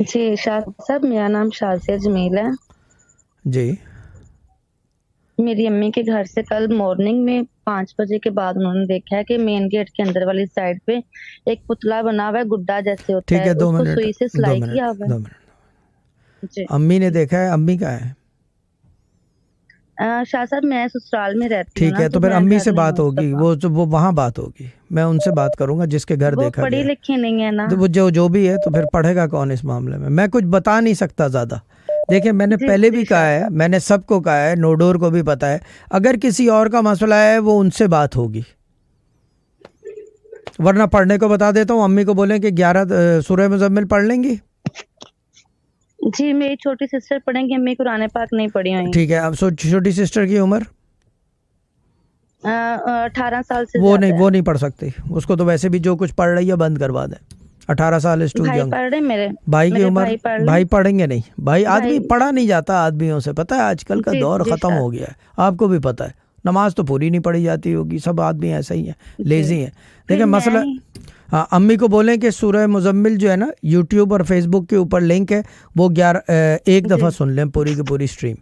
جی شاہ صاحب میرا نام شازیہ جمیل ہے. جی میری امی کے گھر سے کل مارننگ میں 5 بجے کے بعد انہوں نے دیکھا ہے کہ مین گیٹ کے اندر والی سائڈ پہ ایک پتلا بنا ہوا ہے, گڈا جیسے ہوتا ٹھیک ہے, ہے, اس کو سوئی سے سلائی کیا ہوا ہے. 2 منٹ. جی امی نے دیکھا ہے, امی کا ہے؟ شاہ صاحب میں سسرال میں رہتی ہوں ٹھیک نا, ہے, تو پھر میں امی گھر سے نہیں بات ہوں اس ہوگی, دفعہ. وہ وہاں بات ہوگی, میں ان سے بات کروں گا جس کے گھر وہ دیکھا پڑھی گیا. لکھی نہیں ہے نا. تو وہ جو بھی ہے تو پھر پڑھے گا کون اس معاملے میں کچھ بتا نہیں سکتا زیادہ. دیکھیں میں نے جی پہلے جی بھی شاہ کہا ہے, صاحب. میں نے سب کو کہا ہے, نوڈور کو بھی پتا ہے, اگر کسی اور کا مسئلہ ہے وہ ان سے بات ہوگی, ورنہ پڑھنے کو بتا دیتا ہوں. امی کو بولیں کہ 11 سورہ مزمل پڑھ لیں گی. جی میری چھوٹی سسٹر پڑھیں گی, امی قرآن پاک نہیں پڑھی ہوئی. ٹھیک ہے, اب چھوٹی سسٹر کی عمر 18 سال سے وہ زیادہ ہے. نہیں پڑھ سکتی, اس کو تو ویسے بھی جو کچھ پڑھ رہی ہے بند کروا دیں. 18 سال از ٹو بھائی ینگ. پڑھ رہے میرے بھائی کی میرے عمر, بھائی پڑھ بھائی لیں. پڑھیں گے نہیں, بھائی آدمی بھائی پڑھا نہیں جاتا آدمیوں سے, پتہ ہے آج کل کا جی دور جی ختم شاہ. ہو گیا ہے, آپ کو بھی پتہ ہے. نماز تو پوری نہیں پڑھی جاتی ہوگی, سب آدمی ایسے ہی ہیں, جی لیزی ہیں. پھر دیکھیں میں مسئلہ, ہاں امی کو بولیں کہ سورہ مزمل جو ہے نا یوٹیوب اور فیس بک کے اوپر لنک ہے, وہ 1 جی دفعہ سن لیں پوری کی پوری اسٹریم.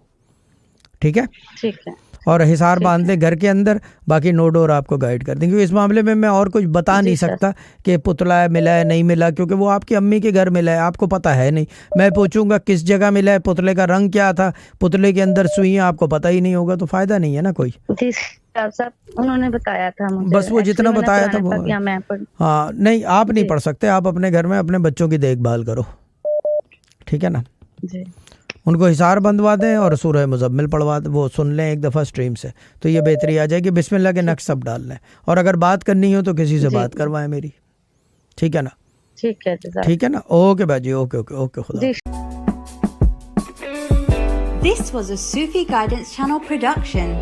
ٹھیک ہے, ٹھیک ہے اور حصار ٹھیک باندھ ہے. لیں گھر کے اندر, باقی نوڈ اور آپ کو گائیڈ کر دیں گے. اس معاملے میں اور کچھ بتا جی نہیں شاہ. سکتا کہ پتلا ہے, ملا ہے, نہیں ملا, کیونکہ وہ آپ کی امی کے گھر ملا ہے, آپ کو پتہ ہے نہیں. میں پوچھوں گا کس جگہ ملا ہے, پتلے کا رنگ کیا تھا, پتلے کے اندر سوئیاں, آپ کو پتہ ہی نہیں ہوگا, تو فائدہ نہیں ہے نا کوئی. جی شاہ صاحب انہوں نے بتایا تھا مجھے, بس وہ ایکچولی جتنا میں نے بتایا تھا قرآن وہ, پاک یا میں پڑھ. ہاں نہیں آپ نہیں جی پڑھ سکتے, آپ اپنے گھر میں اپنے بچوں کی دیکھ بھال کرو. ٹھیک ہے نا, جی ان کو حصار بندوا دیں اور سورہ مزمل پڑھوا دیں, وہ سن لیں 1 دفعہ اسٹریم سے, تو یہ بہتری آ جائے گی. بسم اللہ کے نقش سب ڈال لیں, اور اگر بات کرنی ہو تو کسی سے جی بات کروائیں میری. ٹھیک ہے نا, ٹھیک ہے جزاک. ٹھیک ہے نا, اوکے بھائی جی, اوکے اوکے اوکے, خدا. جی. This was a Sufi Guidance Channel production.